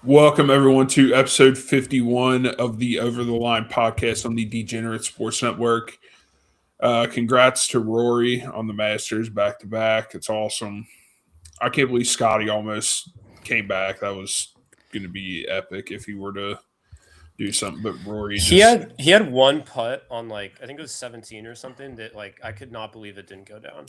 Welcome, everyone, to episode 51 of the Over the Line podcast on the Degenerate Sports Network. Congrats to Rory on the Masters back to back. It's awesome. I can't believe Scotty almost came back. That was going to be epic if he were to do something, but Rory He just. had one putt on I think it was 17 or something that I could not believe it didn't go down.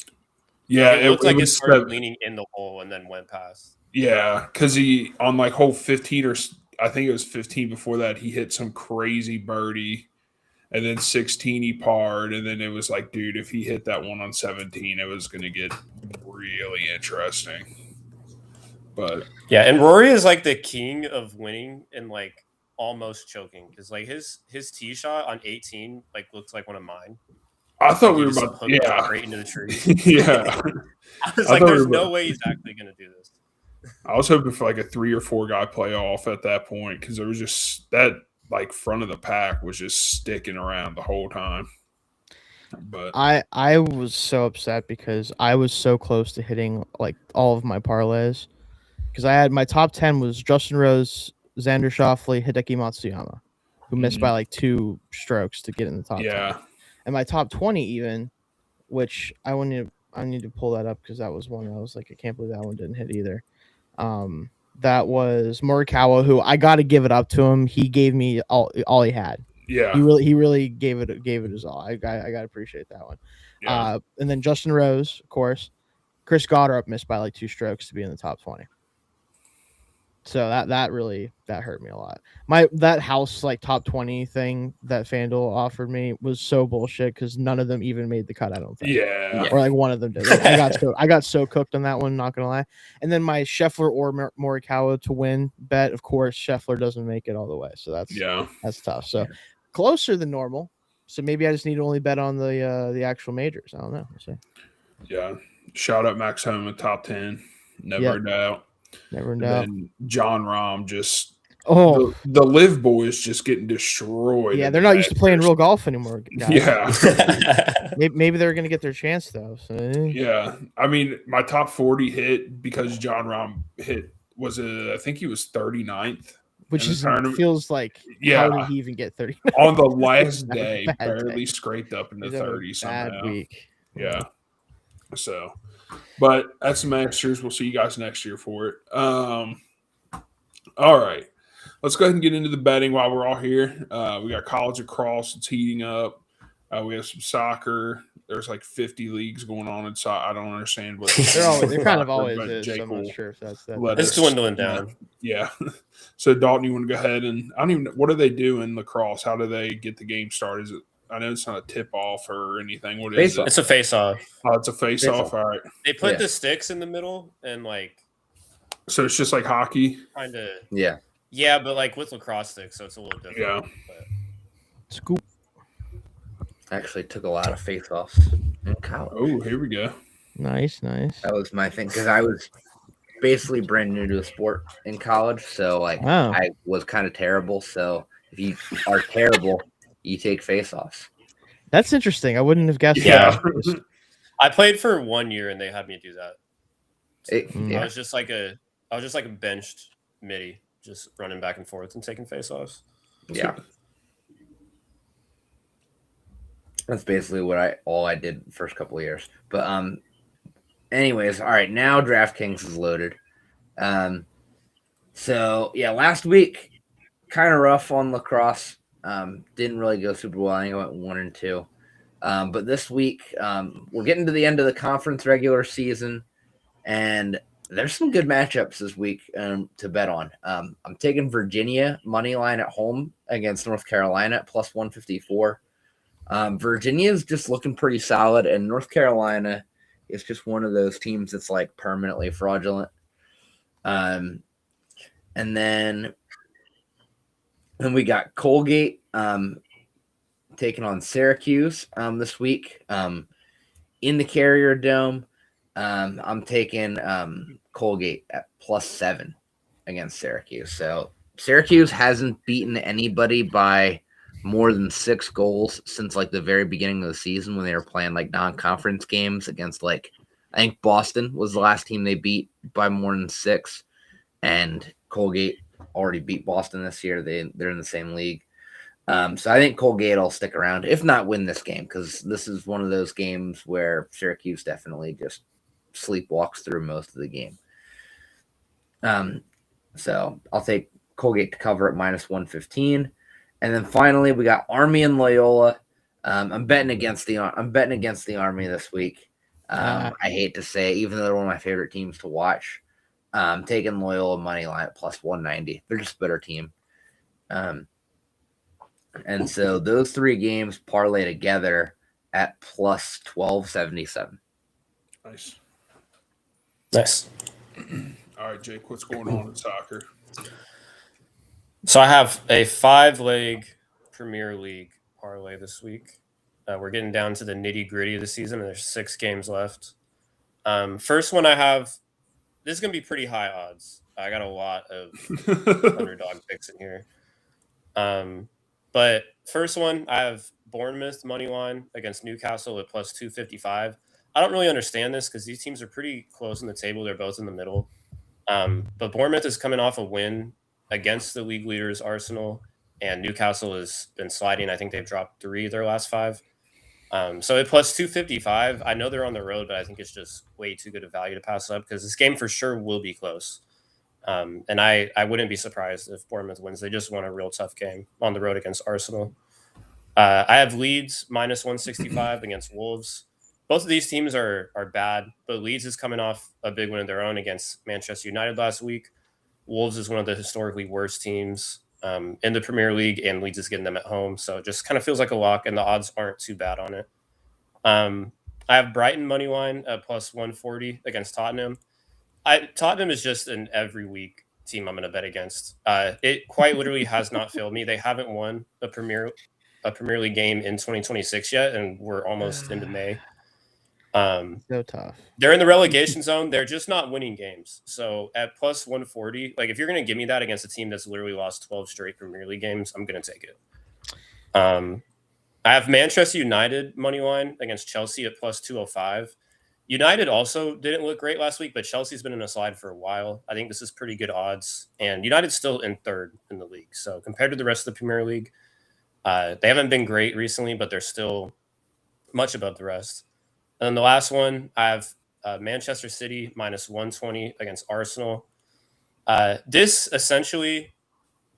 Yeah, It looked like it was started leaning in the hole and then went past. Yeah, because he on hole 15 or I think it was 15 before that he hit some crazy birdie, and then 16 he parred, and then it was like, dude, if he hit that one on 17, it was going to get really interesting. But yeah, and Rory is like the king of winning and almost choking because his tee shot on 18 looked like one of mine. I thought we were about straight into the tree. Yeah, I was like, there's no way he's actually going to do this. I was hoping for a 3 or 4 guy playoff at that point because there was just that front of the pack was just sticking around the whole time. But I was so upset because I was so close to hitting all of my parlays because I had my top 10 was Justin Rose, Xander Schauffele, Hideki Matsuyama, who missed by 2 strokes to get in the top 10. And my top 20 even, which I need to pull that up because that was one I was like, I can't believe that one didn't hit either. That was Morikawa, who I got to give it up to him. He gave me all he had. Yeah, he really gave it his all. I got to appreciate that one. Yeah. And then Justin Rose, of course. Chris Goddard missed by 2 strokes to be in the top 20. So that really hurt me a lot. That house top 20 thing that FanDuel offered me was so bullshit because none of them even made the cut. I don't think. Yeah. Or one of them did. I got so cooked on that one. Not gonna lie. And then my Scheffler or Morikawa to win bet. Of course, Scheffler doesn't make it all the way. So that's tough. So closer than normal. So maybe I just need to only bet on the actual majors. I don't know. We'll see. Yeah. Shout out Max Homa, top 10. Never a doubt. Never in doubt. And John Rahm just the Live boys just getting destroyed. Yeah, they're not used to playing real golf anymore, guys. Yeah. maybe they're gonna get their chance though. So. Yeah. I mean, my top 40 hit because John Rahm hit I think he was 39th. Which feels like how did he even get 30? On the last day, barely scraped up in the 30s somehow. Bad week. Yeah. So, but that's the Masters. We'll see you guys next year for it. All right. Let's go ahead and get into the betting while we're all here. We got college lacrosse. It's heating up. We have some soccer. There's 50 leagues going on inside. I don't understand what they're kind of always is. So I'm not sure if that's that. It's dwindling down. Yeah. So Dalton, you want to go ahead and I don't even know what do they do in lacrosse? How do they get the game started? Is it? I know it's not a tip off or anything. What is it? It's a face off. Oh, it's a face off. All right. They put the sticks in the middle and So it's just like hockey. Kind of. Yeah. Yeah, but with lacrosse sticks, so it's a little different. Yeah. But. Scoop. Actually took a lot of face-offs in college. Oh, here we go. Nice. That was my thing because I was basically brand new to the sport in college, so I was kind of terrible. So if you are terrible, you take face-offs. That's interesting. I wouldn't have guessed. Yeah, I played for 1 year and they had me do that. I was just like a benched midi, just running back and forth and taking face-offs. Yeah. That's basically what all I did the first couple of years. But anyways, all right, now DraftKings is loaded. So yeah, last week kind of rough on lacrosse. Didn't really go super well. I think I went 1-2. But this week, we're getting to the end of the conference regular season, and there's some good matchups this week to bet on. I'm taking Virginia money line at home against North Carolina at plus 154. Virginia is just looking pretty solid, and North Carolina is just one of those teams that's permanently fraudulent. And then we got Colgate taking on Syracuse this week in the Carrier Dome. I'm taking Colgate at plus 7 against Syracuse. So Syracuse hasn't beaten anybody by more than 6 goals since the very beginning of the season when they were playing non-conference games against I think Boston was the last team they beat by more than 6, and Colgate already beat Boston this year. They're in the same league. So I think Colgate will stick around, if not win this game, because this is one of those games where Syracuse definitely just sleepwalks through most of the game. So I'll take Colgate to cover at -115. And then finally we got Army and Loyola. I'm betting against the Army this week. I hate to say it, even though they're one of my favorite teams to watch. Taking Loyola money line at +190. They're just a better team. And so those three games parlay together at +1277. Nice. All right, Jake, what's going on in soccer? So I have a 5-leg Premier League parlay this week. We're getting down to the nitty-gritty of the season, and there's 6 games left. First one I have, this is going to be pretty high odds. I got a lot of underdog picks in here. But first one, I have Bournemouth money line against Newcastle at +255. I don't really understand this because these teams are pretty close in the table. They're both in the middle. But Bournemouth is coming off a win against the league leaders Arsenal, and Newcastle has been sliding. I think they've dropped 3 of their last 5. So at +255, I know they're on the road, but I think it's just way too good a value to pass up because this game for sure will be close. And I wouldn't be surprised if Bournemouth wins. They just won a real tough game on the road against Arsenal. I have Leeds -165 against Wolves. Both of these teams are bad, but Leeds is coming off a big win of their own against Manchester United last week. Wolves is one of the historically worst teams in the Premier League, and Leeds is getting them at home. So it just kind of feels like a lock, and the odds aren't too bad on it. I have Brighton money line at +140 against Tottenham. Tottenham is just an every week team I'm going to bet against. It quite literally has not failed me. They haven't won a Premier League game in 2026 yet, and we're almost into May. So tough. They're in the relegation zone. They're just not winning games. So at +140, like if you're going to give me that against a team that's literally lost 12 straight Premier League games, I'm going to take it. I have Manchester United money line against Chelsea at +205. United also didn't look great last week, but Chelsea's been in a slide for a while. I think this is pretty good odds. And United's still in 3rd in the league. So compared to the rest of the Premier League, they haven't been great recently, but they're still much above the rest. And then the last one, I have Manchester City -120 against Arsenal. This essentially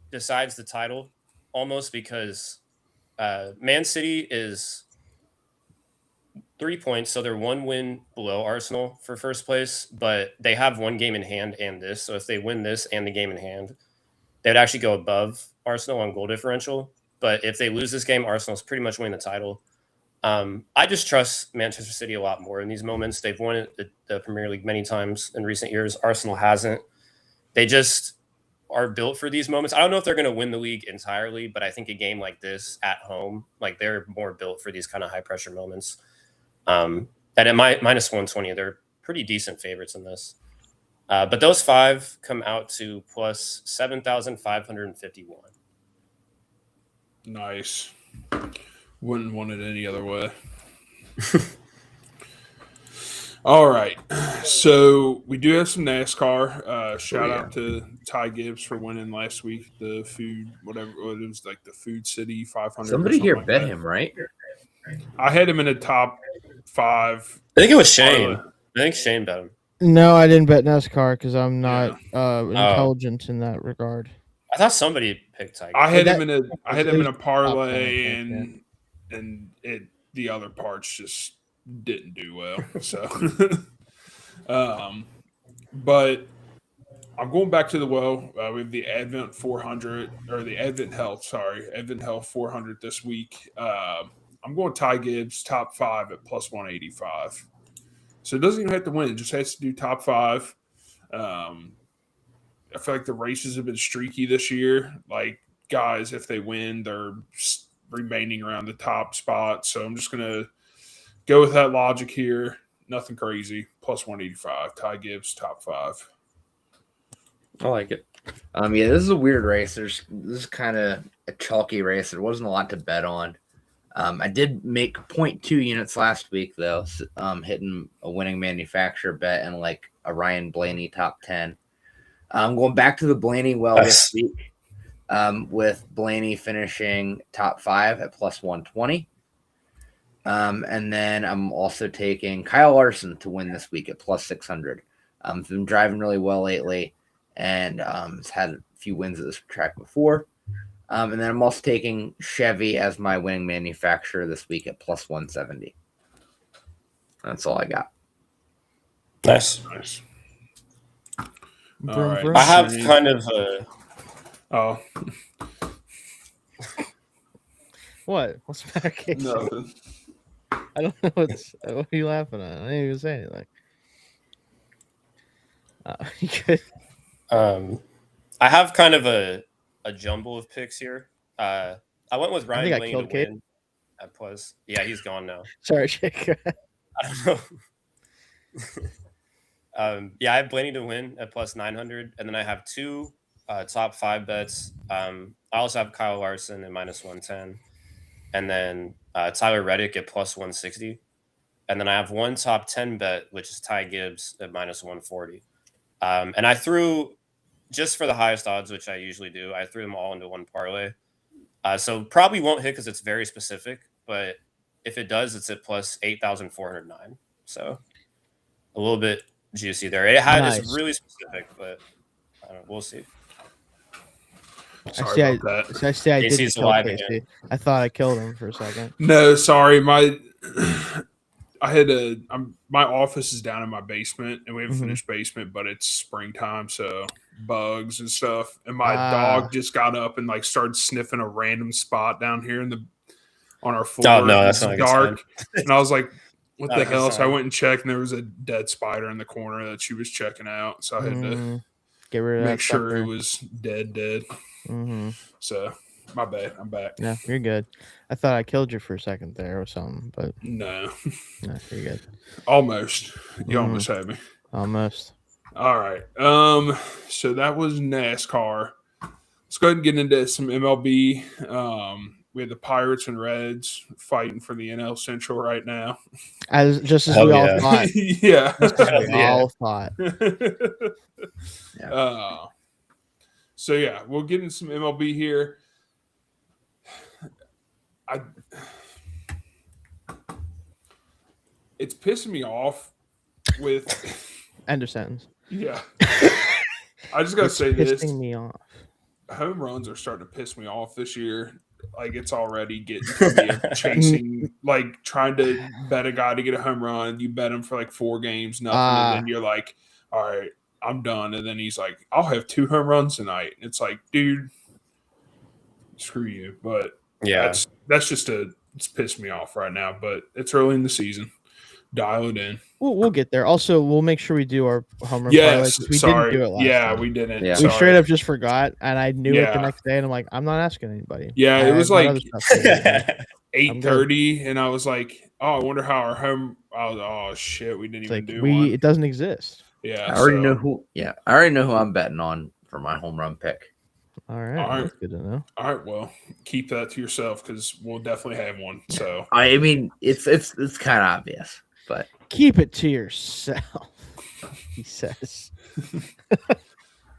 decides the title almost because Man City is 3 points, so they're 1 win below Arsenal for first place, but they have 1 game in hand and this. So if they win this and the game in hand, they would actually go above Arsenal on goal differential. But if they lose this game, Arsenal's pretty much winning the title. I just trust Manchester City a lot more in these moments. They've won the Premier League many times in recent years. Arsenal hasn't. They just are built for these moments. I don't know if they're going to win the league entirely, but I think a game like this at home, like they're more built for these kind of high pressure moments. And at -120, they're pretty decent favorites in this. But those 5 come out to +7,551. Nice. Wouldn't want it any other way. All right. So we do have some NASCAR. Shout out to Ty Gibbs for winning last week. The food, whatever it was, like the Food City 500. Somebody here like bet that. him, right? I had him in the top 5. I think it was Shane. I think Shane bet him. No, I didn't bet NASCAR because I'm not intelligent in that regard. I thought somebody picked Tiger. I had him in a parlay, and the other parts just didn't do well. So, but I'm going back to the well. We have the Advent 400 or the Advent Health 400 this week. I'm going Ty Gibbs top 5 at +185. So it doesn't even have to win; it just has to do top 5. I feel like the races have been streaky this year. Like guys, if they win, they're remaining around the top spot. So I'm just gonna go with that logic here. Nothing crazy. +185. Ty Gibbs top 5. I like it. Yeah, this is a weird race. This is kind of a chalky race. There wasn't a lot to bet on. I did make 0.2 units last week though, hitting a winning manufacturer bet and like a Ryan Blaney top 10. I'm going back to the Blaney well Nice. this week, with Blaney finishing top 5 at plus 120. And then I'm also taking Kyle Larson to win this week at plus 600. He's been driving really well lately, and has had a few wins at this track before. And then I'm also taking Chevy as my winning manufacturer this week at plus 170. That's all I got. Nice. All right. I have kind of Oh, What? What's the matter, Casey? nothing. I don't know what are you laughing at? I didn't even say anything. You good? I have kind of a jumble of picks here. I went with Ryan think I Blaney killed to Kate. win at plus. Yeah, he's gone now. Sorry, Jake. I don't know. Yeah, I have Blaney to win at plus 900, and then I have 2 top 5 bets. I also have Kyle Larson at minus 110, and then Tyler Reddick at plus 160, and then I have 1 top 10 bet, which is Ty Gibbs at minus 140. And I threw, just for the highest odds, which I usually do, I threw them all into one parlay. So probably won't hit because it's very specific, but if it does, it's at plus 8,409. So a little bit juicy there. Nice. It's really specific, but we'll see. Sorry about that. I see. I did Casey's kill alive Casey. again. I thought I killed him for a second. No, sorry. My office is down in my basement, and we have a finished basement, but it's springtime, so bugs and stuff. And my dog just got up and like started sniffing a random spot down here on our floor. Oh no, that's it's not a good dark. sign. And I was like, "What Not the a good hell?" So I sign. went and checked, and there was a dead spider in the corner that she was checking out. So I had to Get rid of make that sure sucker. it was dead. Mm-hmm. So my bad. I'm back. Yeah, you're good. I thought I killed you for a second there or something, but No, no, you're good. almost. You almost had me. Almost. All right. So that was NASCAR. Let's go ahead and get into some MLB. We had the Pirates and Reds fighting for the NL Central right now. As we Hell all yeah. thought. Yeah. We Yeah. all thought. So yeah, we'll get into some MLB here. It's pissing me off with End of sentence. yeah. I just gotta It's say this. pissing me off. Home runs are starting to piss me off this year. Like it's already getting to me of chasing, like trying to bet a guy to get a home run. You bet him for like 4 games, nothing, and then you're like, "All right, I'm done." And then he's like, "I'll have 2 home runs tonight." And it's like, dude, screw you. But Yeah. that's just it's pissed me off right now. But it's early in the season. Dial it in. We'll get there. Also, we'll make sure we do our home run Yes, parlays. We sorry. didn't do it last time. We didn't. Yeah. We Sorry. straight up just forgot, and I knew it the Yeah. next day, and I'm like, I'm not asking anybody. Yeah, it I was have my like other stuff to do. 8:30, and I was like, "Oh, I wonder how our home." Oh shit, we didn't It's even like do one. it doesn't exist. Yeah, I already know who. Yeah, I already know who I'm betting on for my home run pick. All right, All right. that's good to know. All right, well, keep that to yourself because we'll definitely have one. So I mean, it's kind of obvious, but Keep it to yourself, he says.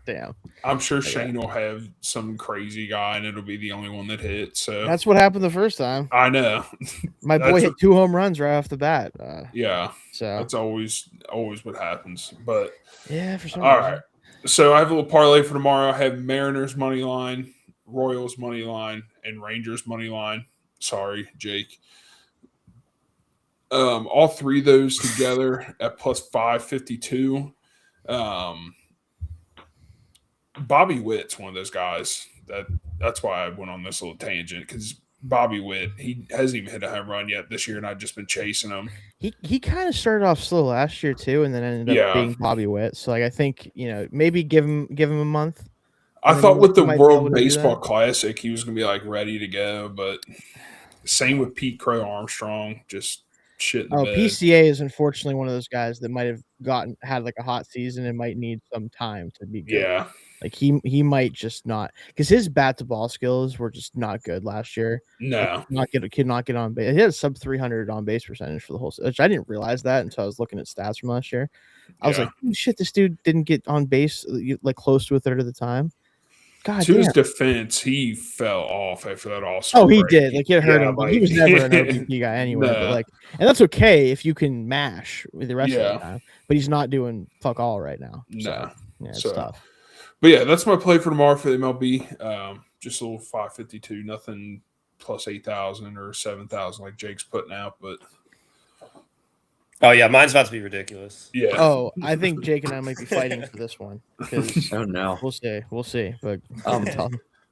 Damn, I'm sure Shane will have some crazy guy, and it'll be the only one that hits. So that's what happened the first time. I know. My boy hit 2 home runs right off the bat. Yeah, So that's always what happens. But yeah, for some all reason. right. So I have a little parlay for tomorrow. I have Mariners money line, Royals money line, and Rangers money line. Sorry, Jake. All 3 of those together at plus 552. Bobby Witt's one of those guys that's why I went on this little tangent because Bobby Witt, he hasn't even hit a home run yet this year, and I've just been chasing him. He kind of started off slow last year too, and then ended up being Bobby Witt. So like I think maybe give him a month. I thought with the might be able World to do Baseball that. Classic, he was gonna be like ready to go, but same with Pete Crow Armstrong, just shit in the Oh, bed. PCA is unfortunately one of those guys that might have had like a hot season and might need some time to be good. Yeah. Like he might just not, because his bat to ball skills were just not good last year. No. Could not get on base. He had a sub 300 on base percentage for the whole, which I didn't realize that until I was looking at stats from last year. I was like, oh, shit, this dude didn't get on base like close to a third of the time. God to damn. his defense, he fell off after that All-Star Oh, he break. did. Like, it hurt him. But he was never an Yeah. OBP guy anyway. Nah. But like, and that's okay if you can mash with the rest of Yeah. the time. But he's not doing fuck all right now. No. So, yeah, it's So- tough. But yeah, that's my play for tomorrow for the MLB. Just a little 552, nothing plus 8,000 or 7,000 like Jake's putting out. But Oh yeah, mine's about to be ridiculous. yeah, Oh, I think Jake and I might be fighting for this one because Oh no. we'll see. But Um,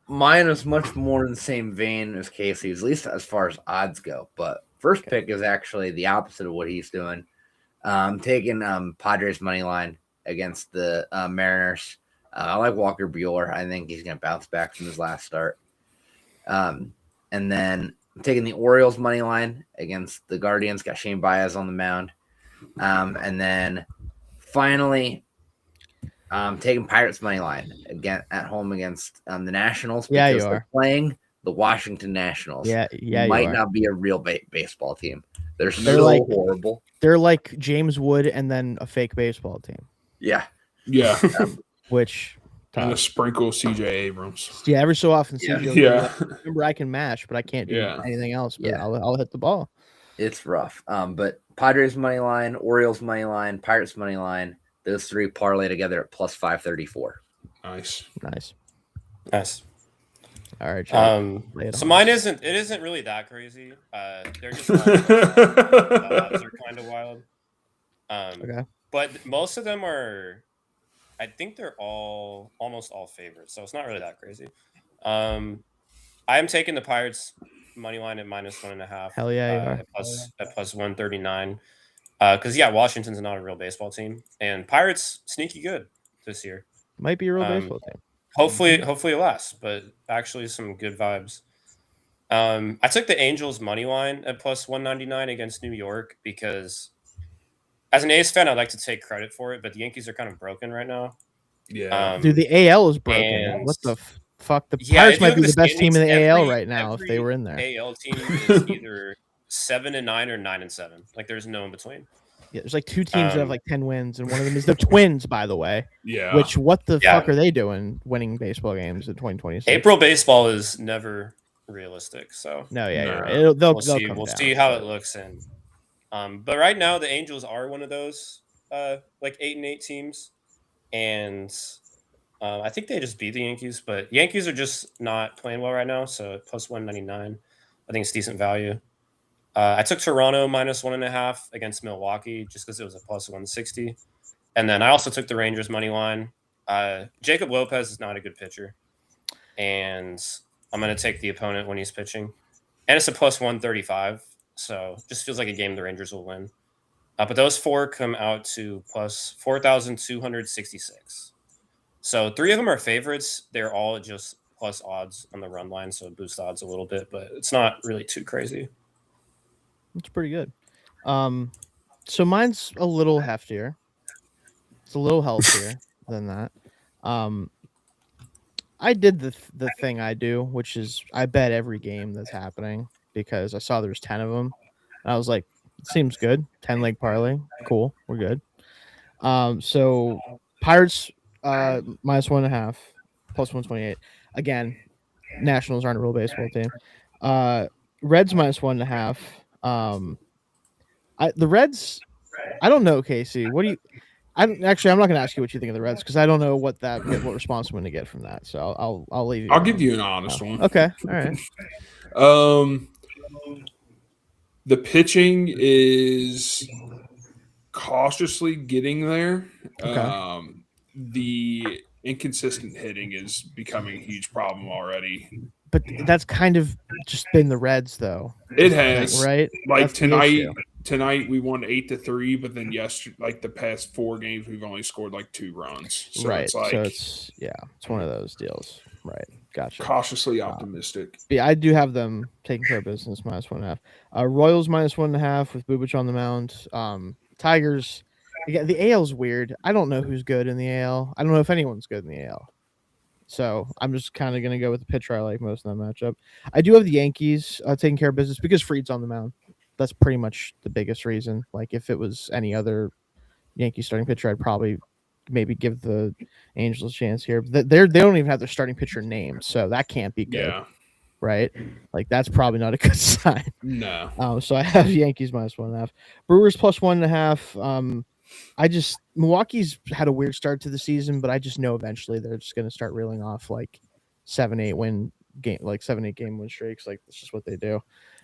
Mine is much more in the same vein as Casey's, at least as far as odds go. But first pick is actually the opposite of what he's doing. I'm taking Padres money line against the Mariners. I like Walker Buehler. I think he's going to bounce back from his last start. And then I'm taking the Orioles money line against the Guardians. Got Shane Baez on the mound. And then finally, taking Pirates money line again at home against the Nationals. Yeah, you because they're are playing the Washington Nationals. yeah, might you are. not be a real baseball team. They're They're so like- horrible. They're like James Wood and then a fake baseball team, Yeah, yeah, which and a tough. sprinkle of CJ Abrams. Yeah, every so often, Yeah. CJ will Yeah, be like, remember I can mash, but I can't do Yeah. anything else. But Yeah. I'll hit the ball. it's rough. But Padres money line, Orioles money line, Pirates money line. Those three parlay together at plus 534. nice. Nice. Nice. All right, Jake. Lay it So on mine us. isn't really that crazy. They're just all the odds are kind of wild. Okay. But most of them are, I think they're almost all favorites, so it's not really that crazy. I am taking the Pirates money line at -1.5. Hell yeah, you are. At plus 139. Because Washington's not a real baseball team, and Pirates sneaky good this year. Might be a real baseball team. Hopefully it lasts, but actually some good vibes. I took the Angels money line at plus 199 against New York because as an A's fan, I'd like to take credit for it, but the Yankees are kind of broken right now. Yeah, Dude, the AL is broken. and- What the fuck? The Yeah, Pirates if you might be look the at best team in the standings, AL every- right now if they were in there. AL team is either 7-9 or 9-7. Like there's no in between. Yeah, there's like two teams that have Um, like 10 wins, and one of them is the Twins, by the way. yeah. Which what the Yeah. fuck are they doing winning baseball games in 2026? April baseball is never realistic, so No, yeah, you're No. right. They'll we'll see. come We'll down, see how but- it looks in. But right now the Angels are one of those like 8-8 teams, and I think they just beat the Yankees. But Yankees are just not playing well right now, so plus 199, I think it's decent value. I took Toronto -1.5 against Milwaukee just because it was a plus 160, and then I also took the Rangers money line. Jacob Lopez is not a good pitcher, and I'm going to take the opponent when he's pitching. And it's a plus 135, so just feels like a game the Rangers will win. But those four come out to plus 4,266. So three of them are favorites. They're all just plus odds on the run line, so it boosts odds a little bit, but it's not really too crazy. It's pretty good. So mine's a little heftier. It's a little healthier than that. I did the thing I do, which is I bet every game that's happening because I saw there's 10 of them. And I was like, it seems good. 10-leg parlay. Cool. We're good. So Pirates -1.5 plus 128. Again, Nationals aren't a real baseball team. Reds -1.5. The Reds, I don't know, Casey. What do you? I'm not going to ask you what you think of the Reds because I don't know what response I'm going to get from that. So I'll leave you. I'll alone. give you an honest one. Okay, all right. The pitching is cautiously getting there. Okay. The inconsistent hitting is becoming a huge problem already. But that's kind of just been the Reds, though. It has, right? Like That's the issue. tonight we won 8-3, but then yesterday, like the past 4 games, we've only scored like 2 runs. So right. it's like, So it's one of those deals. Right. Gotcha. Cautiously optimistic. Yeah, I do have them taking care of business -1.5. Royals -1.5 with Bubic on the mound. Tigers. Yeah, the AL's weird. I don't know who's good in the AL. I don't know if anyone's good in the AL. So I'm just kind of going to go with the pitcher I like most in that matchup. I do have the Yankees taking care of business because Fried's on the mound. That's pretty much the biggest reason. Like if it was any other Yankee starting pitcher, I'd probably maybe give the Angels a chance here. They don't even have their starting pitcher named, so that can't be good, right? Like that's probably not a good sign. No. So I have Yankees -1.5, Brewers +1.5. Milwaukee's had a weird start to the season, but I just know eventually they're just going to start reeling off like 7-8 game win streaks. Like that's just what they do.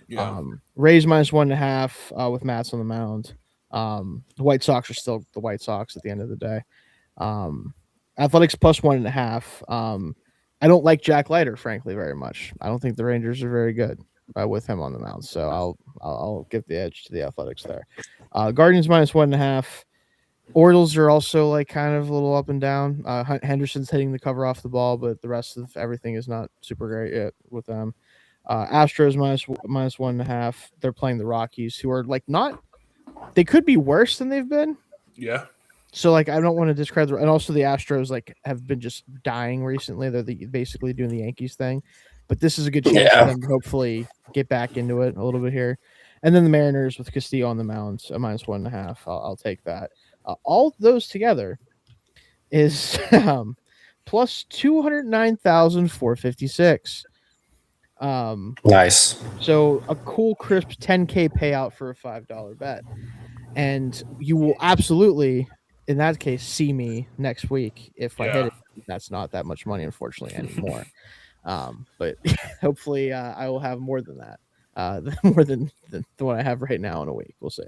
Yeah. Rays -1.5 with Mats on the mound. The White Sox are still the White Sox at the end of the day. Athletics +1.5. I don't like Jack Leiter, frankly, very much. I don't think the Rangers are very good with him on the mound, so I'll give the edge to the Athletics there. Guardians -1.5. Orioles are also like kind of a little up and down. Henderson's hitting the cover off the ball, but the rest of everything is not super great yet with them. Astros -1.5. They're playing the Rockies, who are like not. They could be worse than they've been. Yeah. So like I don't want to discredit, and also the Astros like have been just dying recently. They're basically doing the Yankees thing, but this is a good chance for them to hopefully get back into it a little bit here. And then the Mariners with Castillo on the mound, a -1.5. I'll take that. All those together is plus 209,456. Nice. So a cool, crisp 10K payout for a $5 bet. And you will absolutely, in that case, see me next week if I hit it. That's not that much money, unfortunately, anymore. But hopefully I will have more than that. More than what I have right now in a week. We'll see.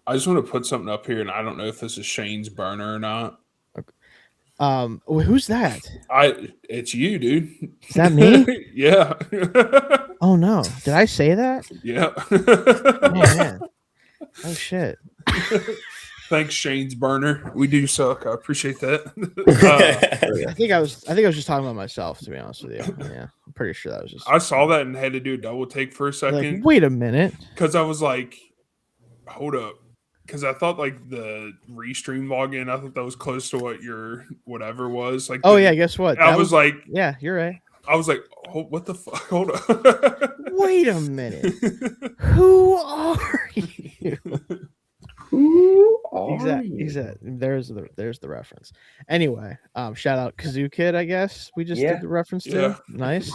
I just want to put something up here, and I don't know if this is Shane's burner or not. Okay. Who's that? It's you, dude. Is that me? Yeah. Oh no! Did I say that? Yeah. Oh man! Oh shit! Thanks, Shane's burner. We do suck. I appreciate that. I think I was just talking about myself, to be honest with you. Yeah, I'm pretty sure that was just. I saw that and had to do a double take for a second. Like, wait a minute, because I was like, hold up. Because I thought like the restream login, I thought that was close to what your whatever was. Like, yeah, guess what? I was like, yeah, you're right. I was like, oh, what the fuck? Hold up. Wait a minute. Who are you? Who are you? Exactly. There's the reference. Anyway, shout out Kazoo Kid, I guess we just did the reference to. Yeah. Nice.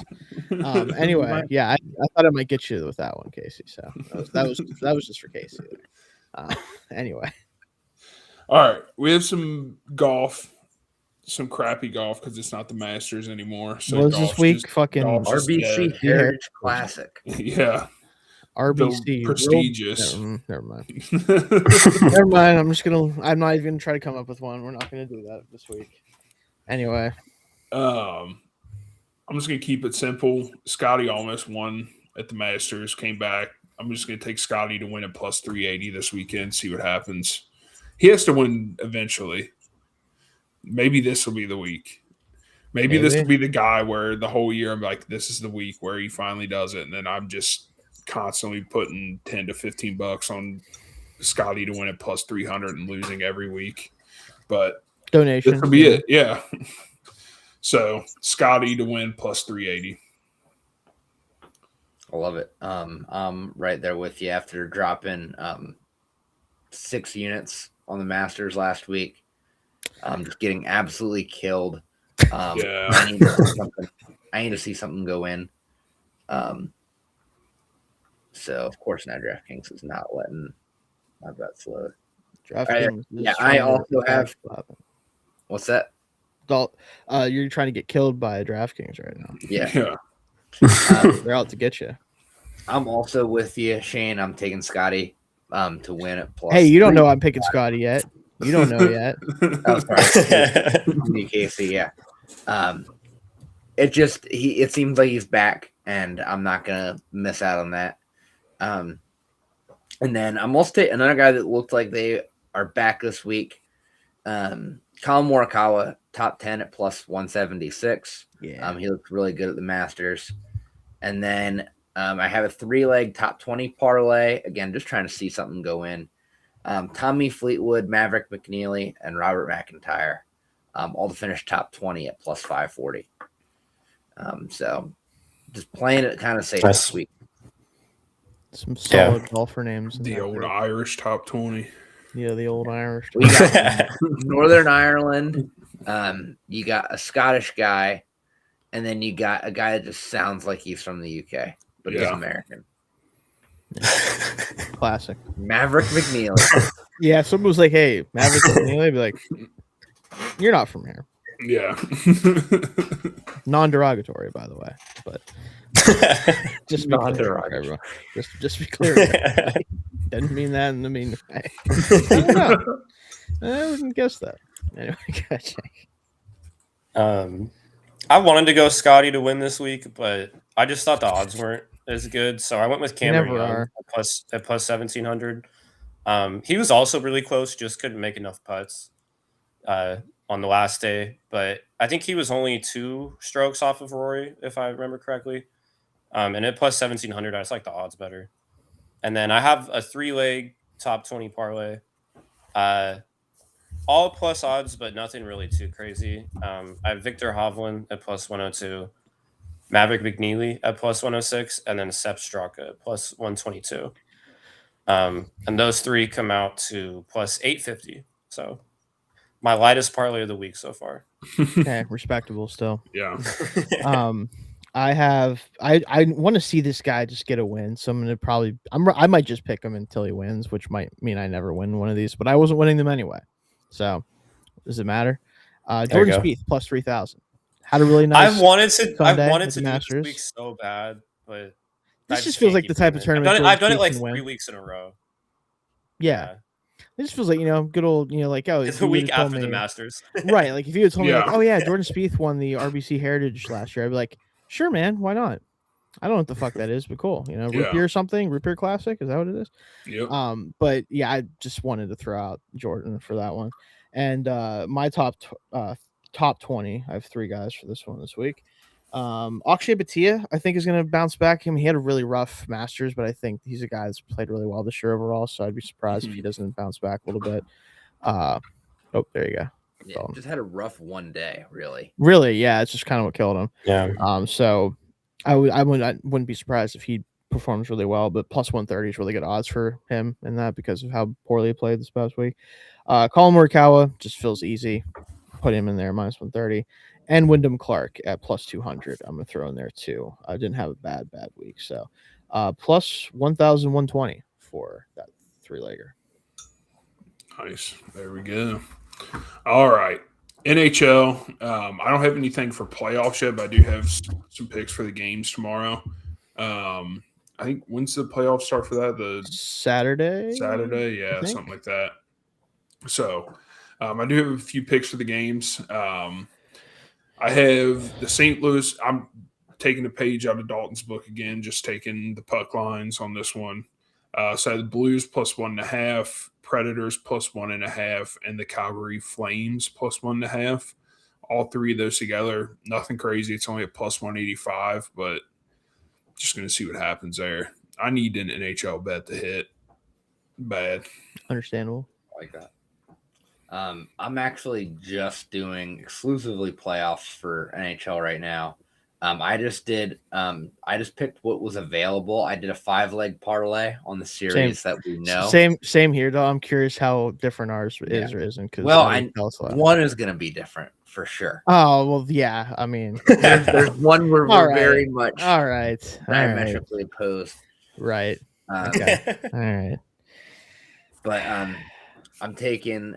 Anyway, yeah, I thought I might get you with that one, Casey. So that was just for Casey. Anyway. All right. We have some golf, some crappy golf because it's not the Masters anymore. So what was this week? Fucking RBC Heritage Classic. Yeah. RBC. The prestigious. Never mind. Never mind. I'm not even gonna try to come up with one. We're not gonna do that this week. Anyway. I'm just gonna keep it simple. Scotty almost won at the Masters, came back. I'm just going to take Scotty to win at plus 380 this weekend, see what happens. He has to win eventually. Maybe this will be the week. Maybe this will be the guy where the whole year I'm like, this is the week where he finally does it. And then I'm just constantly putting 10 to 15 bucks on Scotty to win at plus 300 and losing every week. But donation. This will be it. Yeah. So Scotty to win plus 380. I love it. I'm right there with you after dropping 6 units on the Masters last week. Just getting absolutely killed. I need to see something go in. So of course now DraftKings is not letting my bets load. DraftKings. I also have. What's that? You're trying to get killed by DraftKings right now. Yeah. They're out to get you. I'm also with you, Shane. I'm taking Scotty to win at plus. Hey, you don't know I'm picking Scotty yet. You don't know yet. Oh, sorry. Casey, yeah. It seems like he's back, and I'm not gonna miss out on that. And then I'm also taking another guy that looked like they are back this week. Colin Morikawa top 10 at plus 176. Yeah. He looked really good at the Masters. And then I have a 3-leg top 20 parlay. Again, just trying to see something go in. Tommy Fleetwood, Maverick McNeely, and Robert McIntyre, all to finish top 20 at plus 540. So just playing it kind of safe this week. Some solid golfer names. The old Irish top 20. Yeah, the old Irish. We got Northern Ireland. You got a Scottish guy, and then you got a guy that just sounds like he's from the UK, but he's American. Classic. Maverick McNeely. Yeah, if someone was like, "Hey, Maverick McNeely," I'd be like, "You're not from here." Yeah. Non-derogatory, by the way, but just be clear, everyone. Just be clear. Didn't mean that in the mean way. I wouldn't guess that. Anyway, gotcha. I wanted to go Scotty to win this week, but I just thought the odds weren't as good, so I went with Cameron Young at plus 1,700. He was also really close, just couldn't make enough putts on the last day, but I think he was only 2 strokes off of Rory, if I remember correctly. And at plus 1,700, I just like the odds better. And then I have a 3-leg top 20 parlay. All plus odds, but nothing really too crazy. I have Victor Hovland at plus 102, Maverick McNeely at plus 106, and then Sepp Straka at plus 122. And those 3 come out to plus 850. So my lightest parlay of the week so far. Okay, respectable still. Yeah. I want to see this guy just get a win, so I'm gonna I might just pick him until he wins, which might mean I never win one of these, but I wasn't winning them anyway. So does it matter? Jordan Spieth plus 3,000 had a really nice. I wanted to do Masters. this week so bad, but this just feels like the type of tournament. I've done it like 3 weeks in a row. Yeah. It just feels like, good old, like, oh, it's a week after the Masters. Right. Like if you had told me like, oh yeah, Jordan Spieth won the RBC Heritage last year, I'd be like, sure, man, why not? I don't know what the fuck that is, but cool. Root beer something, Root Beer Classic. Is that what it is? Yep. But yeah, I just wanted to throw out Jordan for that one. And my top 20, I have 3 guys for this one this week. Akshay Bhatia, I think, is going to bounce back. He had a really rough Masters, but I think he's a guy that's played really well this year overall. So I'd be surprised if he doesn't bounce back a little bit. Oh, there you go. Yeah, just had a rough one day, really. Really, yeah, it's just kind of what killed him. Yeah. So I wouldn't be surprised if he performs really well, but plus 130 is really good odds for him in that because of how poorly he played this past week. Colin Morikawa just feels easy. Put him in there, minus 130. And Wyndham Clark at plus 200. I'm going to throw in there too. I didn't have a bad week. So plus 1,120 for that 3-legger. Nice. There we go. All right. NHL. I don't have anything for playoffs yet, but I do have some picks for the games tomorrow. I think when's the playoffs start for that? The Saturday? Yeah, something like that. So I do have a few picks for the games. I have the St. Louis. I'm taking a page out of Dalton's book again, just taking the puck lines on this one. So I have the Blues plus 1.5, Predators plus 1.5, and the Calgary Flames plus 1.5. All 3 of those together, nothing crazy. It's only a plus 185, but just going to see what happens there. I need an NHL bet to hit bad. Understandable. I like that. I'm actually just doing exclusively playoffs for NHL right now. I just picked what was available. I did a 5-leg parlay on the series that we know. Same here, though. I'm curious how different ours is or isn't. One is going to be different for sure. Oh, well, yeah. I mean, there's one where we're very much diametrically opposed. Right. Okay. All right. But I'm taking,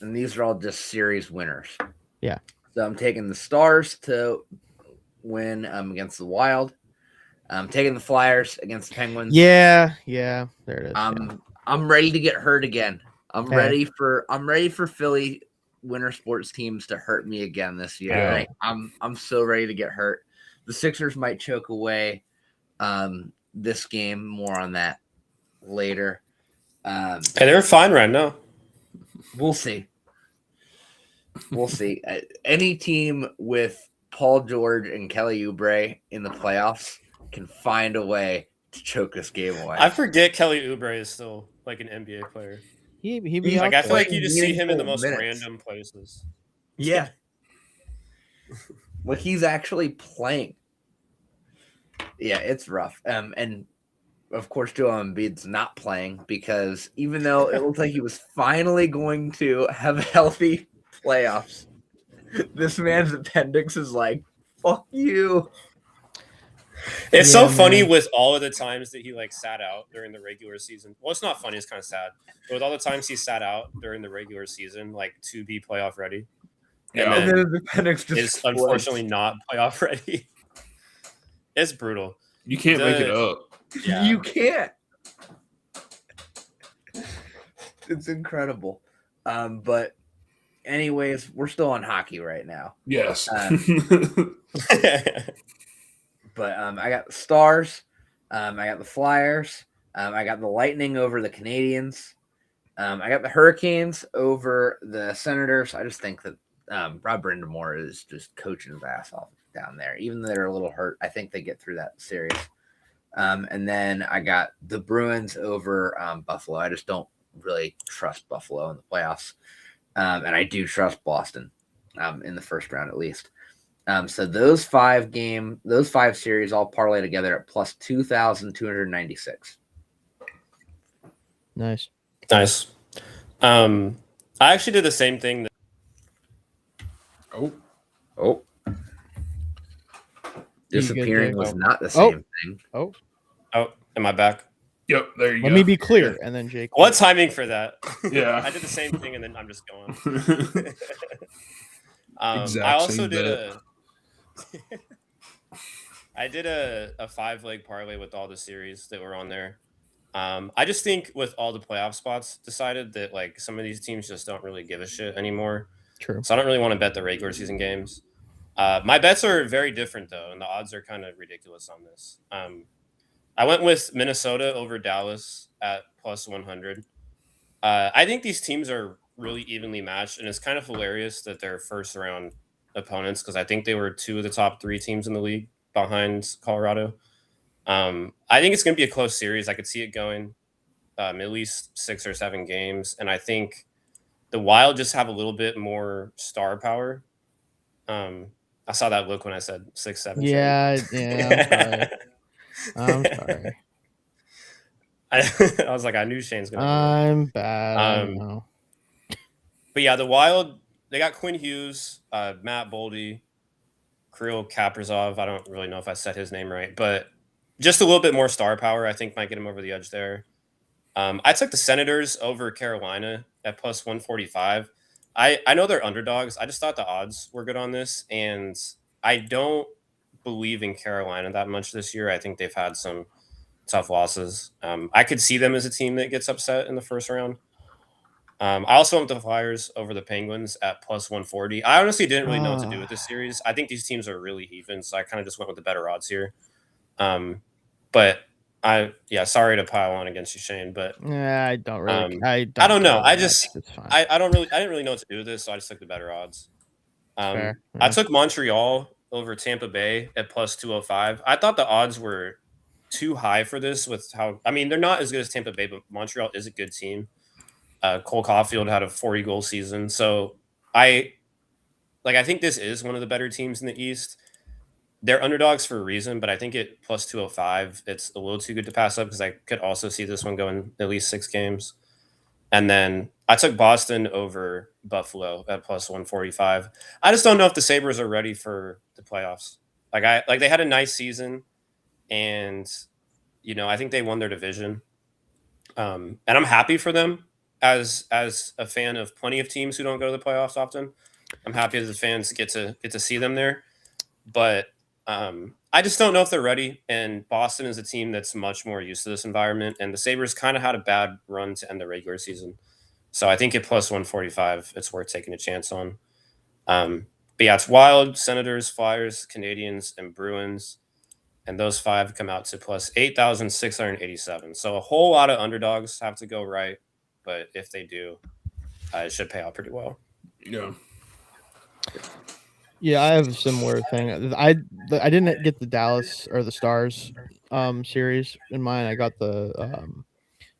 and these are all just series winners. Yeah. So I'm taking the Stars to win against the Wild. I'm taking the Flyers against the Penguins. Yeah, there it is. I'm ready to get hurt again. I'm ready for Philly winter sports teams to hurt me again this year. Yeah. Right? I'm so ready to get hurt. The Sixers might choke away this game. More on that later. And they're fine right now. We'll see. We'll see. Any team with Paul George and Kelly Oubre in the playoffs can find a way to choke this game away. I forget Kelly Oubre is still like an NBA player. He be He's out Like I feel there. like you just see him in the most minutes. random places. Yeah. Like he's actually playing. Yeah, it's rough. And of course, Joel Embiid's not playing because even though it looked like he was finally going to have healthy playoffs, this man's appendix is like, fuck you. It's so Yeah, funny man. with all of the times that he like sat out during the regular season. Well, it's not funny; it's kind of sad. But with all the times he sat out during the regular season, like to be playoff ready, Yeah. and And then then his appendix just is unfortunately not playoff ready. It's brutal. You can't make it up. Yeah. You can't. It's incredible. But anyways, we're still on hockey right now. Yes. But I got the Stars. I got the Flyers. I got the Lightning over the Canadians. I got the Hurricanes over the Senators. I just think that Rob Brindamore is just coaching his ass off down there. Even though they're a little hurt, I think they get through that series. And then I got the Bruins over Buffalo. I just don't really trust Buffalo in the playoffs. And I do trust Boston in the first round at least. So those five series all parlay together at plus 2,296. Nice. Nice. I actually did the same thing. Oh. Disappearing Jake? was not the same thing. Oh, Am I back? Yep. There you let go. me be clear, and then Jake. What timing for that? Yeah. I did the same thing, and then I'm just going. Exact I also same did I did a 5-leg parlay with all the series that were on there. I just think with all the playoff spots decided that like some of these teams just don't really give a shit anymore. True. So I don't really want to bet the regular season games. My bets are very different though, and the odds are kind of ridiculous on this. I went with Minnesota over Dallas at plus 100. I think these teams are really evenly matched, and it's kind of hilarious that they're first round opponents because I think they were two of the top 3 teams in the league behind Colorado. I think it's going to be a close series. I could see it going at least 6 or 7 games, and I think the Wild just have a little bit more star power. I saw that look when I said 6, 7. Yeah. I'm sorry. I was like, I knew Shane's gonna. I'm bad. I know. But yeah, the Wild, they got Quinn Hughes, Matt Boldy, Kirill Kaprizov. I don't really know if I said his name right, but just a little bit more star power, I think, might get him over the edge there. I took the Senators over Carolina at plus 145. I know they're underdogs. I just thought the odds were good on this, and I don't believe in Carolina that much this year. I think they've had some tough losses. I could see them as a team that gets upset in the first round. I also went with the Flyers over the Penguins at plus 140. I honestly didn't really know what to do with this series. I think these teams are really even, so I kind of just went with the better odds here. But sorry to pile on against you, Shane, but Yeah, I don't really. I don't know. It's fine. I didn't really know what to do with this, so I just took the better odds. Fair. I took Montreal over Tampa Bay at plus 205. I thought the odds were too high for this with how, I mean, they're not as good as Tampa Bay, but Montreal is a good team. Cole Caulfield had a 40-goal season. So I think this is one of the better teams in the East. They're underdogs for a reason, but I think at plus 205, it's a little too good to pass up because I could also see this one going at least 6 games. And then I took Boston over Buffalo at plus 145. I just don't know if the Sabres are ready for the playoffs. They had a nice season, and I think they won their division. And I'm happy for them as a fan of plenty of teams who don't go to the playoffs often. I'm happy as the fans get to see them there. But I just don't know if they're ready. And Boston is a team that's much more used to this environment. And the Sabres kind of had a bad run to end the regular season. So I think at plus 145, it's worth taking a chance on. But yeah, it's Wild, Senators, Flyers, Canadians, and Bruins. And those 5 come out to plus 8,687. So a whole lot of underdogs have to go right. But if they do, it should pay out pretty well. Yeah. Yeah, I have a similar thing. I didn't get the Dallas or the Stars series in mine. I got the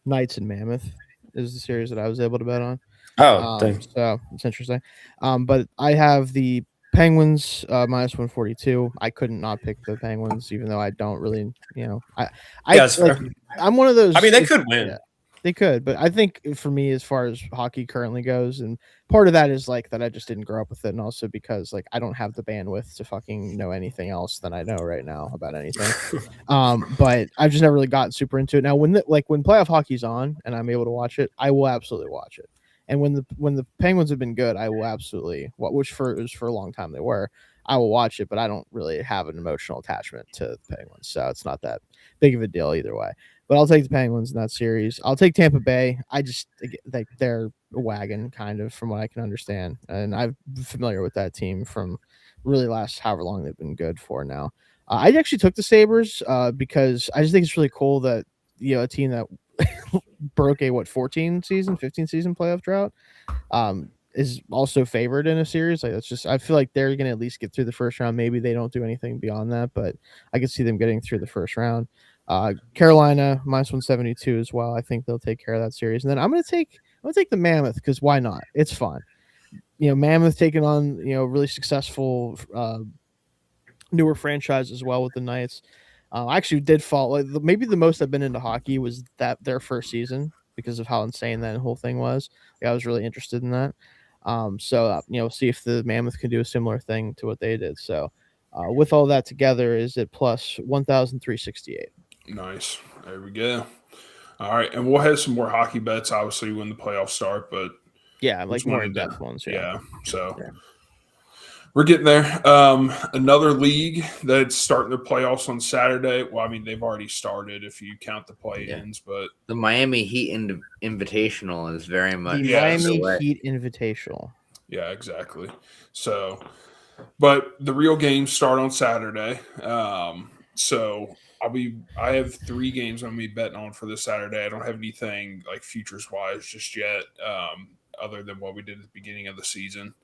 Knights and Mammoth is the series that I was able to bet on. Oh, dang. So it's interesting. But I have the Penguins minus 142. I couldn't not pick the Penguins, even though I don't really, I Yeah, that's like. fair. I'm one of those. I mean, they could win. Yeah, they could, but I think for me, as far as hockey currently goes, and part of that is like that I just didn't grow up with it, and also because like I don't have the bandwidth to fucking know anything else than I know right now about anything. But I've just never really gotten super into it. Now, when when playoff hockey's on and I'm able to watch it, I will absolutely watch it. And when the Penguins have been good, I will absolutely, which for a long time they were, I will watch it. But I don't really have an emotional attachment to the Penguins, so it's not that big of a deal either way. But I'll take the Penguins in that series. I'll take Tampa Bay. I just like they're a wagon, kind of, from what I can understand, and I'm familiar with that team from really last however long they've been good for now. I actually took the Sabres because I just think it's really cool that a team that broke a 15 season playoff drought is also favored in a series. Like, that's just, I feel like they're gonna at least get through the first round. Maybe they don't do anything beyond that, but I could see them getting through the first round. Carolina minus 172 as well. I think they'll take care of that series. And then I'm gonna take the Mammoth because why not? It's fun. Mammoth taking on really successful newer franchise as well with the Knights. I actually did fall. Maybe the most I've been into hockey was their first season because of how insane that whole thing was. I was really interested in that. See if the Mammoth can do a similar thing to what they did. So, with all that together, is it plus 1,368? Nice. There we go. All right, and we'll have some more hockey bets, obviously, when the playoffs start. But yeah, like more in-depth ones. Yeah. So we're getting there. Another league that's starting the playoffs on Saturday. Well, I mean, they've already started if you count the play-ins, but the Miami Heat Invitational is very much the Miami Heat Invitational. Yeah, exactly. So, but the real games start on Saturday. So I have 3 games I'm gonna be betting on for this Saturday. I don't have anything like futures wise just yet, other than what we did at the beginning of the season.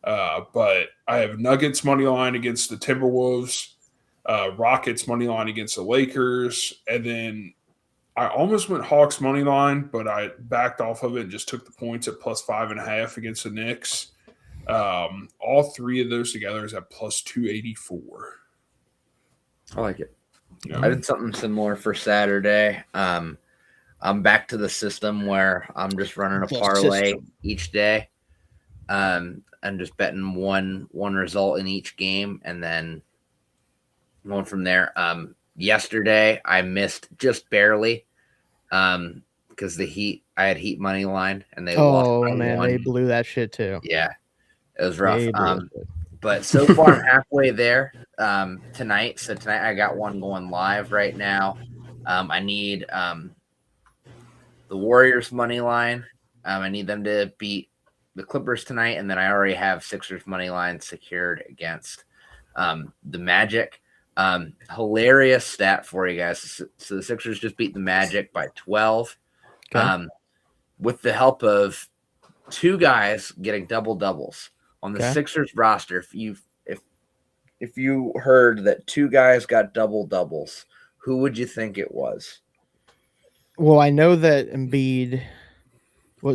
But I have Nuggets money line against the Timberwolves, Rockets money line against the Lakers, and then I almost went Hawks money line, but I backed off of it and just took the points at plus 5.5 against the Knicks. All 3 of those together is at plus 284. I like it. Yeah. I did something similar for Saturday. I'm back to the system where I'm just running a parlay each day. And just betting one result in each game and then going from there. Yesterday I missed just barely because I had Heat money line and they lost. Oh man, they blew that shit too. Yeah, it was rough. But so far I'm halfway there tonight. So tonight I got one going live right now. I need the Warriors money line. I need them to beat the Clippers tonight, and then I already have Sixers money line secured against the Magic. Hilarious stat for you guys. So the Sixers just beat the Magic by 12. Okay. With the help of 2 guys getting double doubles on the Sixers roster. If you heard that 2 guys got double doubles, who would you think it was? Well, I know that Embiid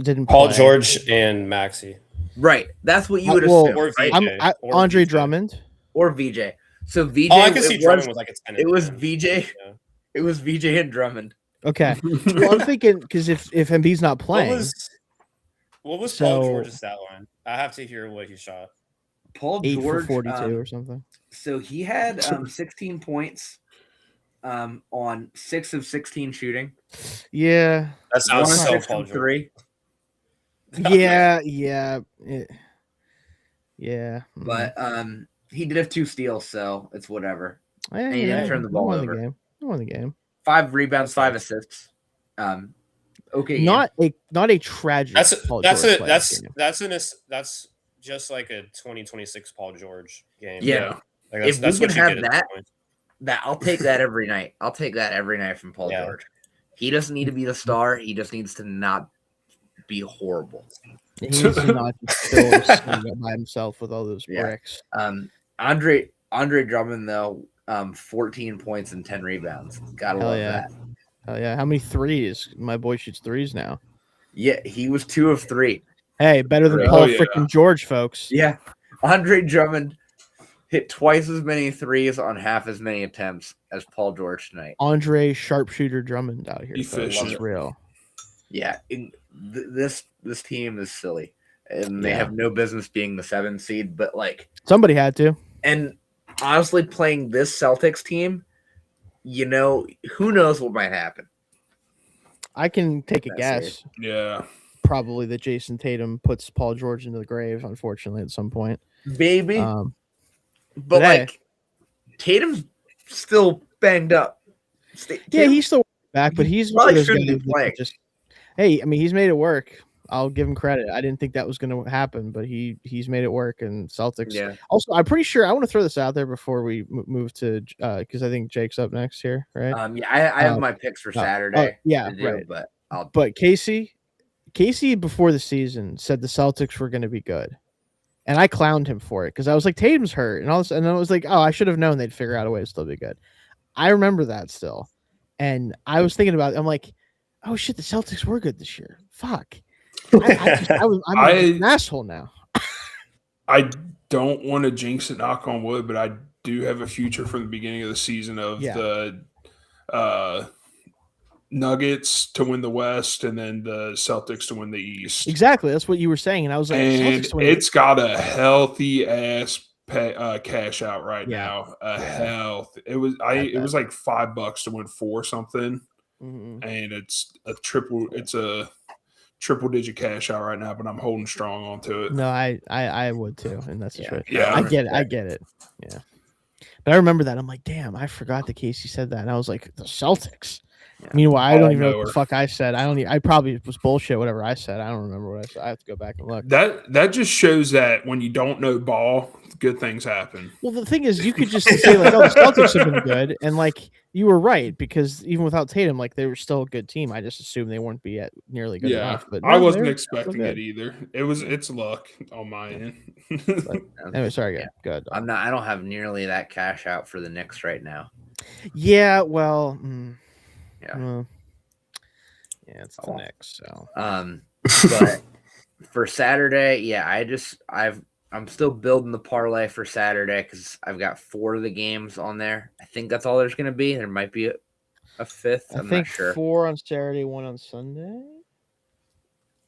didn't Paul play. George and Maxey. Right. That's what you would assume. Or VJ. Andre VJ. Or VJ. So VJ. Oh, I can see Drummond was like a 10. It was VJ. Yeah. It was VJ and Drummond. Okay. Well, I'm thinking because if Embiid's not playing, what was Paul George's stat line? I have to hear what he shot. Paul 8 George for 42 or something. So he had 16 points on 6 of 16 shooting. Yeah, that sounds so Paul George. 3. Yeah. But he did have 2 steals, so it's whatever. And he didn't turn the ball over. I won the game. 5 rebounds, 5 assists. Okay. Not a tragic. That's just like a 2026 Paul George game. Yeah. Like if we can have that I'll take that every night. I'll take that every night from Paul George. He doesn't need to be the star. He just needs to not be horrible. He needs to not just build a city by himself with all those bricks. Andre Drummond though, 14 points and 10 rebounds. Gotta love that. Hell yeah! How many threes? My boy shoots threes now. Yeah, he was 2 of 3. Hey, better than Paul freaking George, folks. Yeah, Andre Drummond hit twice as many threes on half as many attempts as Paul George tonight. Andre Sharpshooter Drummond out here. Efficient. Real. Yeah, this team is silly, and they have no business being the 7th seed. But like somebody had to. And honestly, playing this Celtics team, who knows what might happen. I can take a guess. Yeah. Probably that Jason Tatum puts Paul George into the grave, unfortunately, at some point. Maybe. But like, Tatum's still banged up. He's still back, but he's probably shouldn't be playing. Hey, I mean, he's made it work. I'll give him credit. I didn't think that was going to happen, but he's made it work. And Celtics. Yeah. Also, I'm pretty sure I want to throw this out there before we move to because I think Jake's up next here, right? I have my picks for Saturday. Right. But Casey before the season said the Celtics were going to be good, and I clowned him for it because I was like, Tatum's hurt, and all this, and I was like, oh, I should have known they'd figure out a way to still be good. I remember that still, and I was thinking about it. I'm like, oh shit, the Celtics were good this year. Fuck. I'm an asshole now. I don't want to jinx it, knock on wood, but I do have a future from the beginning of the season of the Nuggets to win the West and then the Celtics to win the East. Exactly. That's what you were saying. And I was like, and it's got a healthy ass cash out right now. It was like $5 to win 4 something. Mm-hmm. And it's a triple digit cash out right now, but I'm holding strong onto it. No, I would too, and that's just right. Yeah, I get it. Yeah, but I remember that. I'm like, damn, I forgot that Casey said that, and I was like, the Celtics. Yeah. Meanwhile, I don't even know what the fuck I said. I probably was bullshit. Whatever I said, I don't remember what I said. I have to go back and look. That just shows that when you don't know ball, good things happen. Well, the thing is, you could just say like, "Oh, the Celtics have been good," and like you were right because even without Tatum, like they were still a good team. I just assumed they weren't be at nearly good enough. But I wasn't expecting it either. It's luck on my end. Anyway, sorry, good. I don't have nearly that cash out for the Knicks right now. Yeah, well. Yeah, it's the Knicks. So, but for Saturday, I'm still building the parlay for Saturday because I've got 4 of the games on there. I think that's all there's going to be. There might be a 5th. I'm not sure. 4 on Saturday, 1 on Sunday.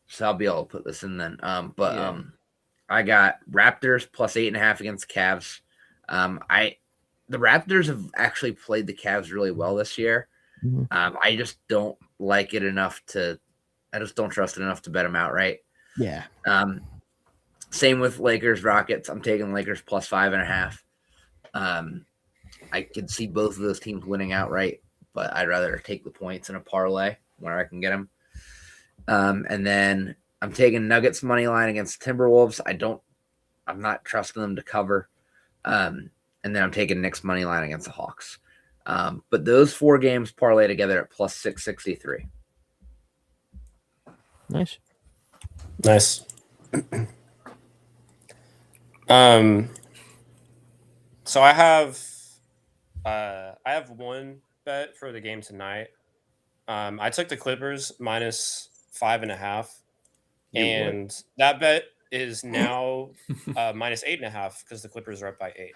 So I'll be able to put this in then. I got Raptors plus 8.5 against Cavs. The Raptors have actually played the Cavs really well this year. Mm-hmm. I just don't like it enough I just don't trust it enough to bet them outright. Yeah. Same with Lakers Rockets. I'm taking Lakers plus 5.5. I can see both of those teams winning outright, but I'd rather take the points in a parlay where I can get them. And then I'm taking Nuggets money line against Timberwolves. I'm not trusting them to cover. And then I'm taking Knicks money line against the Hawks. But those 4 games parlay together at plus 663. Nice. So I have one bet for the game tonight. I took the Clippers minus 5.5, and that bet is now minus 8.5 because the Clippers are up by 8.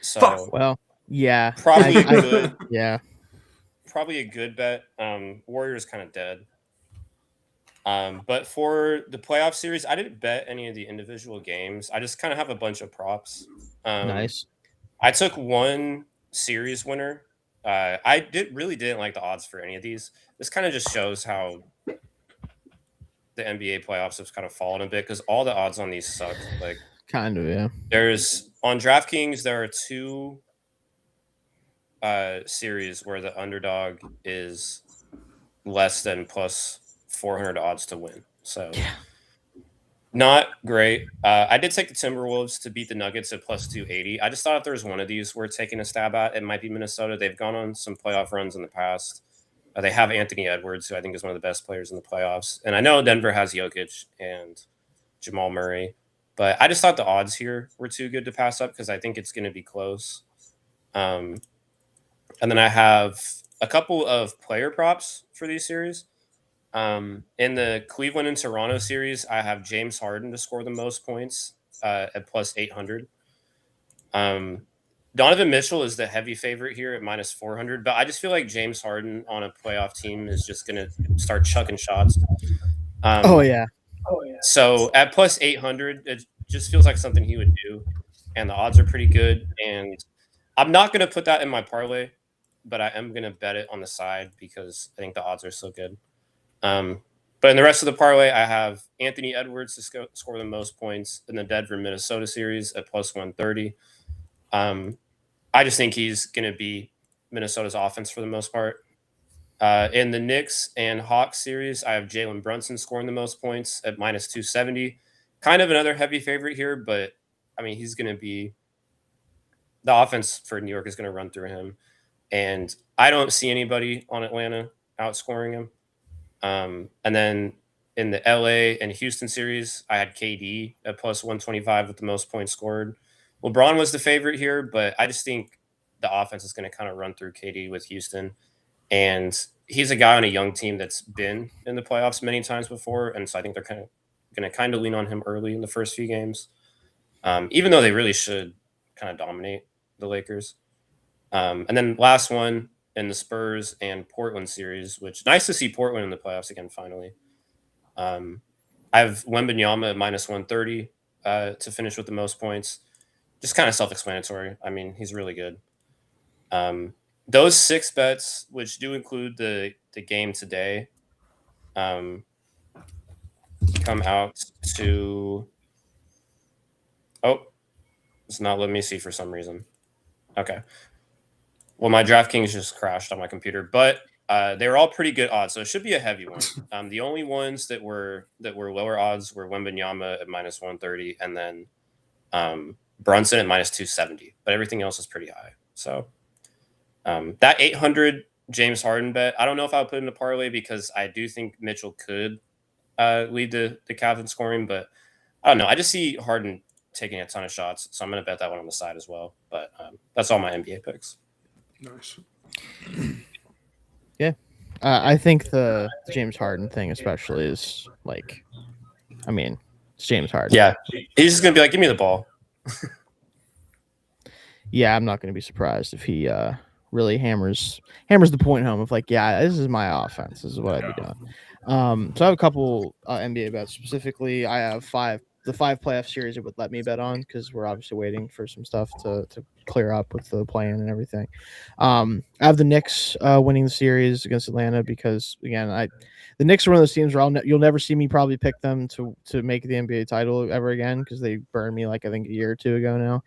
So yeah, probably good. Yeah, probably a good bet. Warriors kind of dead. But for the playoff series, I didn't bet any of the individual games. I just kind of have a bunch of props. Nice. I took one series winner. I really didn't like the odds for any of these. This kind of just shows how the NBA playoffs have kind of fallen a bit because all the odds on these suck. Like, kind of, yeah. There's on DraftKings, there are 2 series where the underdog is less than plus 400 odds to win. So not great. I did take the Timberwolves to beat the Nuggets at plus 280. I just thought if there's one of these we're taking a stab at, it might be Minnesota. They've gone on some playoff runs in the past. They have Anthony Edwards, who I think is one of the best players in the playoffs. And I know Denver has Jokic and Jamal Murray, but I just thought the odds here were too good to pass up because I think it's going to be close. And then I have a couple of player props for these series. In the Cleveland and Toronto series, I have James Harden to score the most points at plus 800. Donovan Mitchell is the heavy favorite here at minus 400, but I just feel like James Harden on a playoff team is just going to start chucking shots. Oh yeah. So at plus 800, it just feels like something he would do, and the odds are pretty good. And I'm not going to put that in my parlay, but I am going to bet it on the side because I think the odds are so good. But in the rest of the parlay, I have Anthony Edwards to score the most points in the Denver Minnesota series at plus 130. I just think he's going to be Minnesota's offense for the most part. In the Knicks and Hawks series, I have Jalen Brunson scoring the most points at minus 270. Kind of another heavy favorite here, but I mean, he's going to be the offense for New York is going to run through him. And I don't see anybody on Atlanta outscoring him. And then in the LA and Houston series, I had KD at plus 125 with the most points scored. LeBron was the favorite here, but I just think the offense is going to kind of run through KD with Houston. And he's a guy on a young team that's been in the playoffs many times before. And so I think they're going to lean on him early in the first few games, even though they really should kind of dominate the Lakers. And then last one in the Spurs and Portland series, which nice to see Portland in the playoffs again, finally. I have Wembanyama at minus 130 to finish with the most points. Just kind of self-explanatory. I mean, he's really good. Those 6 bets, which do include the game today, come out to... Oh, it's not letting me see for some reason. Okay. Well, my DraftKings just crashed on my computer, but they were all pretty good odds, so it should be a heavy one. The only ones that were lower odds were Wembanyama at minus 130, and then Brunson at minus 270. But everything else is pretty high. So that 800 James Harden bet, I don't know if I'll put in a parlay because I do think Mitchell could lead the Cavs in scoring, but I don't know. I just see Harden taking a ton of shots, so I'm going to bet that one on the side as well. But that's all my NBA picks. Nice. Yeah. I think the James Harden thing especially is like, I mean, it's James Harden. Yeah. He's just going to be like, give me the ball. Yeah, I'm not going to be surprised if he really hammers the point home of like, yeah, this is my offense. This is what I'd be doing. So I have a couple NBA bets. Specifically, I have the 5 playoff series it would let me bet on because we're obviously waiting for some stuff to clear up with the play-in and everything. I have the Knicks winning the series against Atlanta because, again, the Knicks are one of those teams where you'll never see me probably pick them to make the NBA title ever again because they burned me like I think a year or two ago now.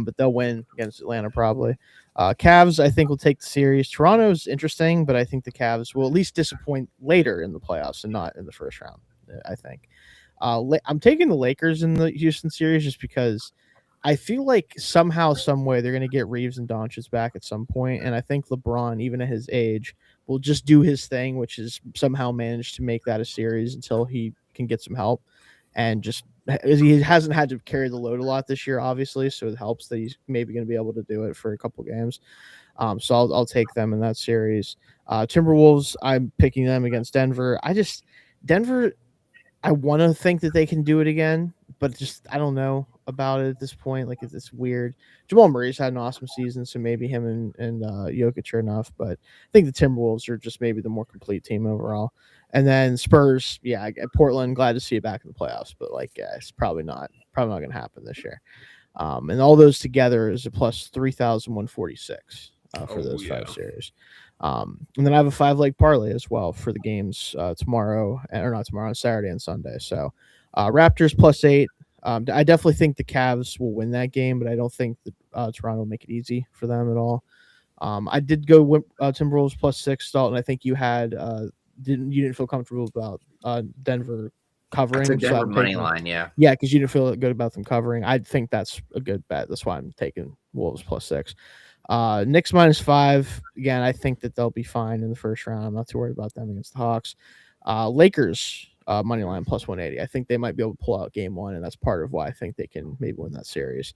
But they'll win against Atlanta probably. Cavs, I think, will take the series. Toronto's interesting, but I think the Cavs will at least disappoint later in the playoffs and not in the first round, I think. I'm taking the Lakers in the Houston series just because I feel like somehow, some way, they're going to get Reeves and Doncic back at some point, and I think LeBron, even at his age, will just do his thing, which is somehow manage to make that a series until he can get some help, and just he hasn't had to carry the load a lot this year, obviously, so it helps that he's maybe going to be able to do it for a couple games. So I'll take them in that series. Timberwolves, I'm picking them against Denver. Denver, I want to think that they can do it again, but just I don't know about it at this point. Like it's weird. Jamal Murray's had an awesome season, so maybe him and Jokic are enough. But I think the Timberwolves are just maybe the more complete team overall. And then Spurs, yeah, Portland. Glad to see it back in the playoffs, but like, yeah, it's probably not going to happen this year. And all those together is a plus 3,146 for those 5 series. And then I have a 5-leg parlay as well for the games Saturday and Sunday. So Raptors plus 8. I definitely think the Cavs will win that game, but I don't think that Toronto will make it easy for them at all. I did go Timberwolves plus 6, Dalton. I think you had didn't feel comfortable about Denver covering. That's a Denver money line, yeah. Yeah, because you didn't feel good about them covering. I think that's a good bet. That's why I'm taking Wolves plus 6. Knicks -5. Again, I think that they'll be fine in the first round. I'm not too worried about them against the Hawks. Lakers money line +180. I think they might be able to pull out game 1, and that's part of why I think they can maybe win that series.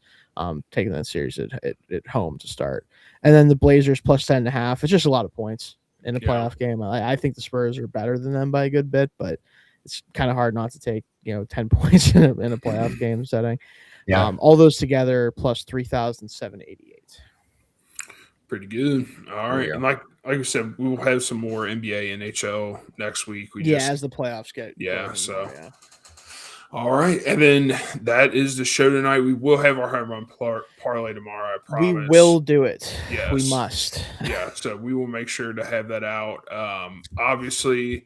Taking that series at home to start, and then the Blazers +10.5. It's just a lot of points in a playoff game. I think the Spurs are better than them by a good bit, but it's kind of hard not to take 10 points in a playoff game setting. Yeah. All those together +3,788. Pretty good. All right. And like I said, we will have some more NBA, NHL next week. As the playoffs get All right. And then that is the show tonight. We will have our home run parlay tomorrow, I promise. We will do it. Yes. We must. Yeah. So we will make sure to have that out. Obviously,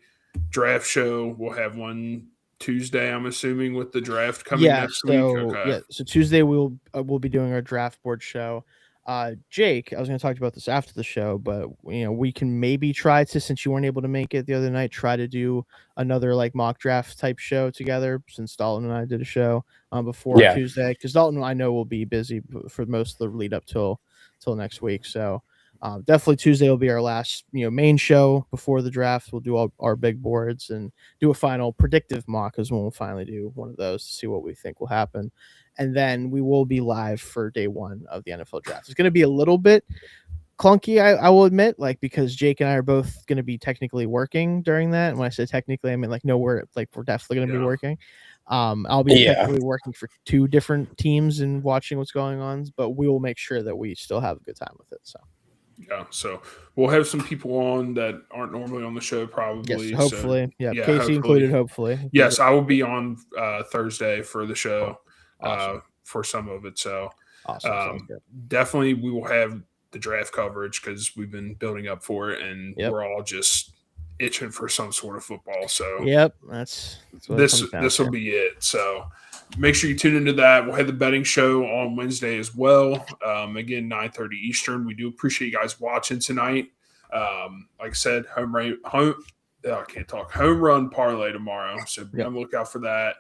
draft show, we'll have one Tuesday, I'm assuming, with the draft coming next week. Okay. Yeah, so Tuesday we'll be doing our draft board show. Jake, I was going to talk about this after the show, but we can maybe try to, since you weren't able to make it the other night, try to do another like mock draft type show together. Since Dalton and I did a show before Tuesday, because Dalton I know will be busy for most of the lead up till next week. So definitely Tuesday will be our last main show before the draft. We'll do all our big boards and do a final predictive mock as when we'll finally do one of those to see what we think will happen. And then we will be live for day 1 of the NFL draft. It's going to be a little bit clunky, I will admit, because Jake and I are both going to be technically working during that. And when I say technically, I mean we're definitely going to be working. I'll be technically working for 2 different teams and watching what's going on, but we will make sure that we still have a good time with it. So. Yeah, so we'll have some people on that aren't normally on the show, probably. Yes, hopefully. So, Casey hopefully. Included, hopefully. Yes, I will be on Thursday for the show. Awesome. For some of it. So awesome. Definitely we will have the draft coverage because we've been building up for it, and we're all just itching for some sort of football. So that's this will be it. So make sure you tune into that. We'll have the betting show on Wednesday as well. Again, 9:30 Eastern. We do appreciate you guys watching tonight. Like I said, home run parlay tomorrow. So be on the lookout for that.